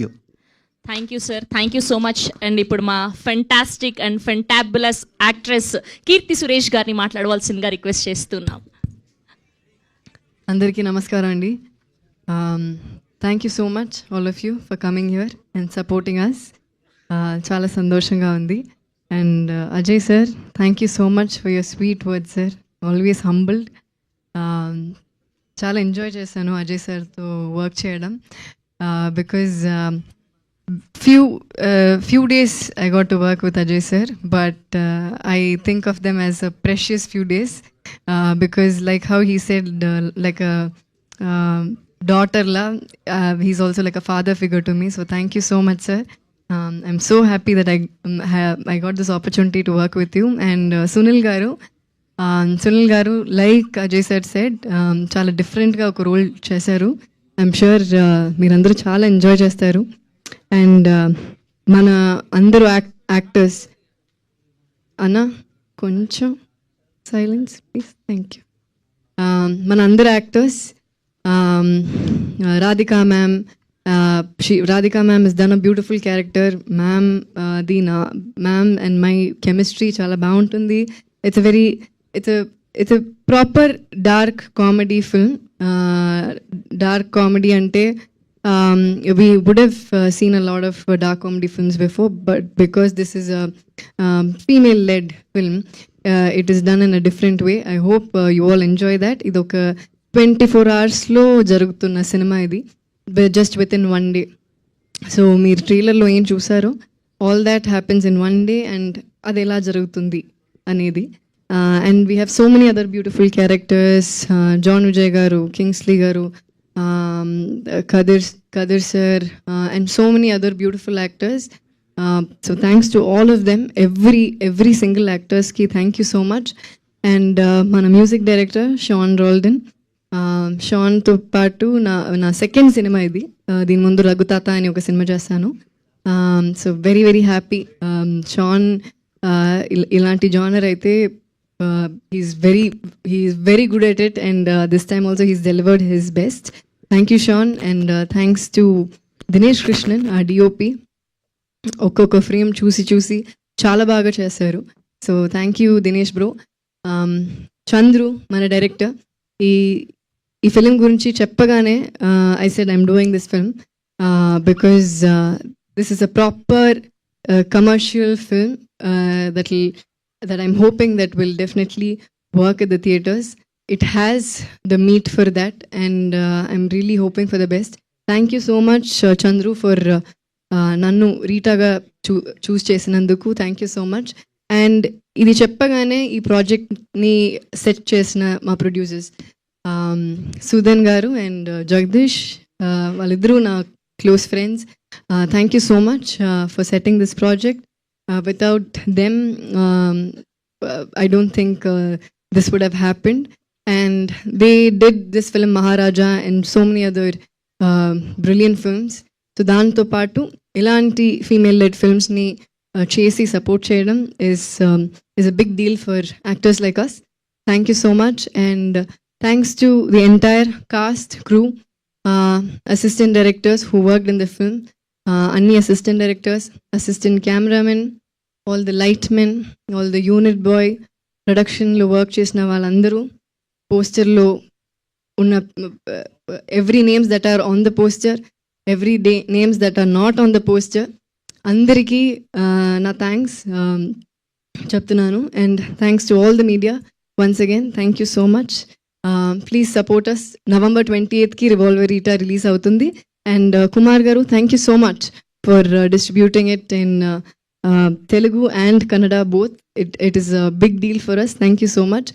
You. Thank you sir, thank you so much. And ఇప్పుడు మా fantastic and fantabulous actress Keerthy Suresh గారిని మాట్లాడవలసిందిగా request చేస్తున్నాం. అందరికీ నమస్కారం అండి. Thank you so much all of you for coming here and supporting us. చాలా సంతోషంగా ఉంది. And Ajay sir, thank you so much for your sweet words sir, always humbled. చాలా ఎంజాయ్ చేశాను అజయ్ సార్తో వర్క్ చేయడం, because few days I got to work with Ajay sir, but I think of them as a precious few days, because like how he said, like a daughter la, he's also like a father figure to me. So thank you so much sir. I'm so happy that I got this opportunity to work with you. And Sunil garu, like Ajay sir said, చాలా డిఫరెంట్గా ఒక role చేశారు. I'm sure మీరందరూ చాలా enjoy చేస్తారు. And మన అందరూ actors అన్న కొంచెం సైలెన్స్ ప్లీజ్, థ్యాంక్ యూ. మన అందరు actors, Radhika ma'am, Radhika ma'am is done a beautiful character. Ma'am ma'am and my chemistry చాలా బాగుంటుంది. It's a proper dark comedy film. Dark comedy అంటే we would have seen a lot of dark comedy films before, but because this is a female-led film, it is done in a different way. I hope you all enjoy that. Idoka 24 hours lo jarugtunna cinema idi, just within one day. So meer trailer lo em chusaro, all that happens in one day, and adi ela jarugutundi anedi. And we have so many other beautiful characters, John Vijay garu, Kingsley garu, Kadir sir, and so many other beautiful actors. So thanks to all of them, every single actors ki thank you so much. And mana music director Sean Roldan, Sean to paatu na second cinema idi. Deen mundu Ragutata ani oka cinema chestanu. So very happy. Sean ilanti genre aithe he's very good at it, and this time also he's delivered his best. Thank you Sean. And thanks to Dinesh Krishnan, our DOP. ఒక్కొక్క frame చూసి చాలా బాగా చేశారు. So thank you Dinesh bro. Chandru మన director, ఈ film గురించి చెప్పగానే I said I'm doing this film because this is a proper commercial film that I'm hoping that will definitely work at the theaters. It has the meat for that, and I'm really hoping for the best. Thank you so much Chandru for nannu Rita ga choose chesinanduku. Thank you so much. And idi cheppagane ee project ni set chesina ma producers Sudan garu and Jagdish, validru na close friends. Thank you so much for setting this project. Without them, I don't think this would have happened. And they did this film Maharaja and so many other brilliant films. So danto paatu ilanti female-led films ni chesi support cheyadam is a big deal for actors like us. Thank you so much. And thanks to the entire cast, crew, assistant directors who worked in the film. Anni assistant directors, assistant cameramen, all the lightmen, all the unit boy, production lo work chesina valandaru, poster lo unna every names that are on the poster, every day names that are not on the poster, andariki na thanks cheptunanu. And thanks to all the media once again. Thank you so much. Please support us. November 28th ki Revolver Rita release avutundi. And Kumar garu, thank you so much for distributing it in Telugu and Kannada both. It is a big deal for us. Thank you so much.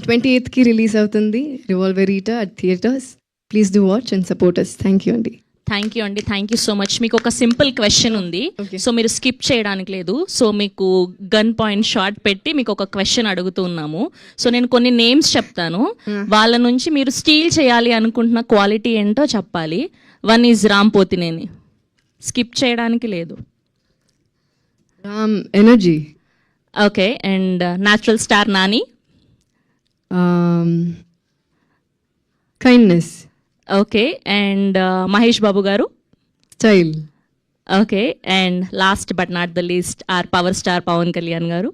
28th ki release avutundi Revolver Rita at theaters. Please do watch and support us. Thank you Andi. Thank you అండి, thank you so much. మీకు ఒక simple question ఉంది, so మీరు skip చేయడానికి లేదు. So మీకు gun point shot పెట్టి మీకు ఒక క్వశ్చన్ అడుగుతున్నాము. సో నేను కొన్ని నేమ్స్ చెప్తాను, వాళ్ళ నుంచి మీరు స్టీల్ చేయాలి అనుకుంటున్న క్వాలిటీ ఏంటో చెప్పాలి. వన్ ఈజ్ రామ్ పోతినేని, స్కిప్ చేయడానికి లేదు. Ram energy. Okay. And natural star Nani. Kindness. Okay. And Mahesh Babu garu. Style. Okay, and last but not the least or power star Pawan Kalyan garu.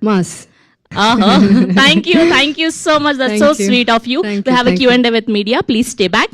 Mass. Thank you so much. That's Thank so you. sweet of you. Thank We you, have a thank Q&A with media. Please stay back.